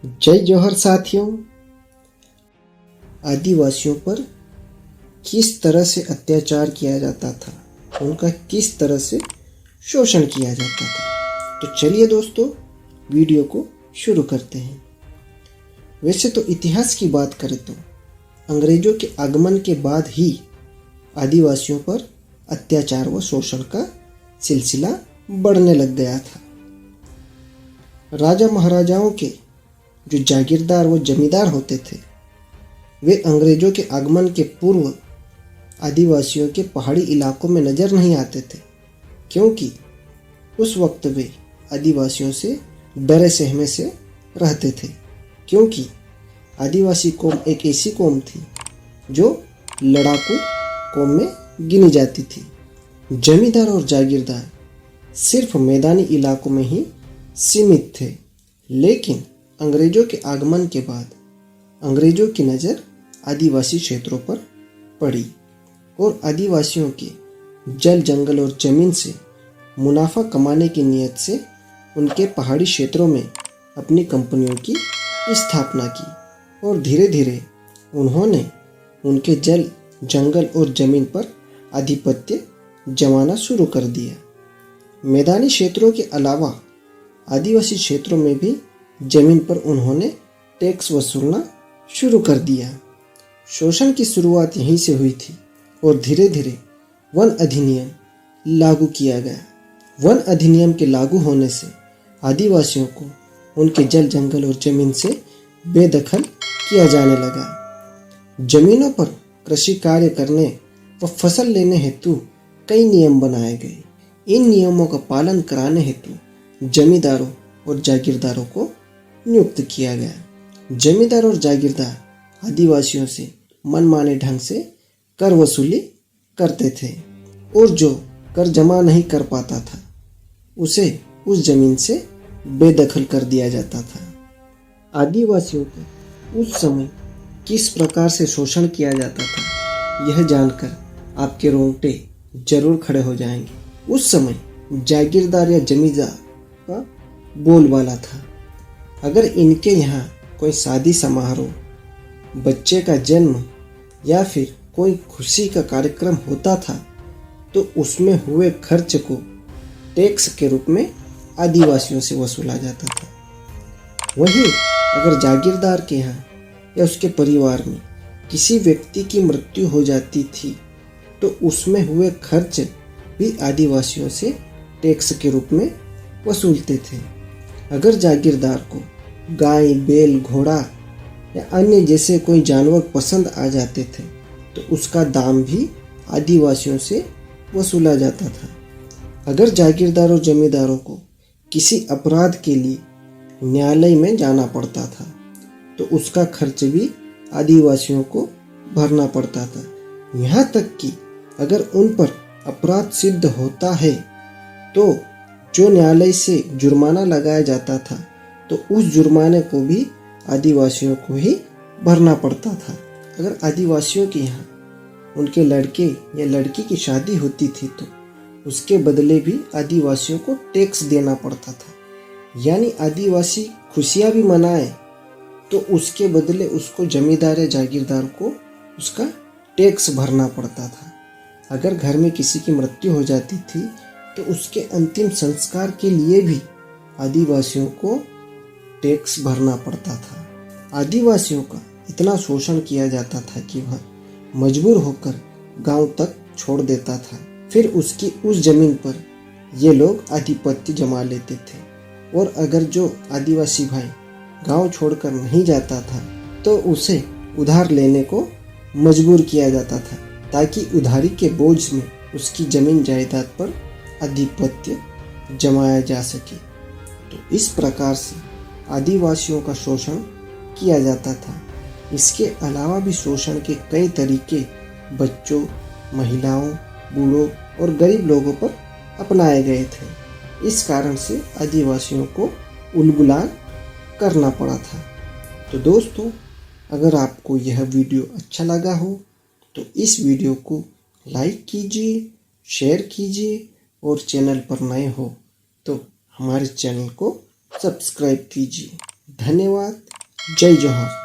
जय जौहर साथियों। आदिवासियों पर किस तरह से अत्याचार किया जाता था, उनका किस तरह से शोषण किया जाता था। तो चलिए दोस्तों, वीडियो को शुरू करते हैं। वैसे तो इतिहास की बात करें तो अंग्रेजों के आगमन के बाद ही आदिवासियों पर अत्याचार व शोषण का सिलसिला बढ़ने लग गया था। राजा महाराजाओं के जो जागीरदार व जमींदार होते थे, वे अंग्रेजों के आगमन के पूर्व आदिवासियों के पहाड़ी इलाकों में नज़र नहीं आते थे, क्योंकि उस वक्त वे आदिवासियों से डरे सहमे से रहते थे। क्योंकि आदिवासी कौम एक ऐसी कौम थी जो लड़ाकू कौम में गिनी जाती थी। जमींदार और जागीरदार सिर्फ मैदानी इलाकों में ही सीमित थे, लेकिन अंग्रेजों के आगमन के बाद अंग्रेजों की नज़र आदिवासी क्षेत्रों पर पड़ी और आदिवासियों के जल, जंगल और जमीन से मुनाफा कमाने की नीयत से उनके पहाड़ी क्षेत्रों में अपनी कंपनियों की स्थापना की और धीरे धीरे उन्होंने उनके जल, जंगल और जमीन पर आधिपत्य जमाना शुरू कर दिया। मैदानी क्षेत्रों के अलावा आदिवासी क्षेत्रों में भी जमीन पर उन्होंने टैक्स वसूलना शुरू कर दिया। शोषण की शुरुआत यहीं से हुई थी और धीरे धीरे वन अधिनियम लागू किया गया। वन अधिनियम के लागू होने से आदिवासियों को उनके जल, जंगल और जमीन से बेदखल किया जाने लगा। जमीनों पर कृषि कार्य करने व फसल लेने हेतु कई नियम बनाए गए। इन नियमों का पालन कराने हेतु जमींदारों और जागीरदारों को नियुक्त किया गया। जमींदार और जागीरदार आदिवासियों से मनमाने ढंग से कर वसूली करते थे और जो कर जमा नहीं कर पाता था उसे उस जमीन से बेदखल कर दिया जाता था। आदिवासियों को उस समय किस प्रकार से शोषण किया जाता था, यह जानकर आपके रोंगटे जरूर खड़े हो जाएंगे। उस समय जागीरदार या जमींदार का बोलबाला था। अगर इनके यहाँ कोई शादी समारोह, बच्चे का जन्म या फिर कोई खुशी का कार्यक्रम होता था तो उसमें हुए खर्च को टैक्स के रूप में आदिवासियों से वसूला जाता था। वहीं अगर जागीरदार के यहाँ या उसके परिवार में किसी व्यक्ति की मृत्यु हो जाती थी तो उसमें हुए खर्च भी आदिवासियों से टैक्स के रूप में वसूलते थे। अगर जागीरदार को गाय, बैल, घोड़ा या अन्य जैसे कोई जानवर पसंद आ जाते थे तो उसका दाम भी आदिवासियों से वसूला जाता था। अगर जागीरदार और जमींदारों को किसी अपराध के लिए न्यायालय में जाना पड़ता था तो उसका खर्च भी आदिवासियों को भरना पड़ता था। यहाँ तक कि अगर उन पर अपराध सिद्ध होता है तो जो न्यायालय से जुर्माना लगाया जाता था तो उस जुर्माने को भी आदिवासियों को ही भरना पड़ता था। अगर आदिवासियों के यहाँ उनके लड़के या लड़की की शादी होती थी तो उसके बदले भी आदिवासियों को टैक्स देना पड़ता था। यानी आदिवासी खुशियाँ भी मनाए तो उसके बदले उसको जमींदार या जागीरदार को उसका टैक्स भरना पड़ता था। अगर घर में किसी की मृत्यु हो जाती थी तो उसके अंतिम संस्कार के लिए भी आदिवासियों को टैक्स भरना पड़ता था। आदिवासियों का इतना शोषण किया जाता था कि वह मजबूर होकर गांव तक छोड़ देता था। फिर उसकी उस जमीन पर ये लोग आधिपत्य जमा लेते थे और अगर जो आदिवासी भाई गांव छोड़कर नहीं जाता था तो उसे उधार लेने को मजबूर किया जाता था ताकि उधारी के बोझ में उसकी जमीन जायदाद पर आधिपत्य जमाया जा सके। तो इस प्रकार से आदिवासियों का शोषण किया जाता था। इसके अलावा भी शोषण के कई तरीके बच्चों, महिलाओं, बूढ़ों और गरीब लोगों पर अपनाए गए थे। इस कारण से आदिवासियों को उलगुलान करना पड़ा था। तो दोस्तों, अगर आपको यह वीडियो अच्छा लगा हो तो इस वीडियो को लाइक कीजिए, शेयर कीजिए और चैनल पर नए हो तो हमारे चैनल को सब्सक्राइब कीजिए। धन्यवाद। जय जोहार।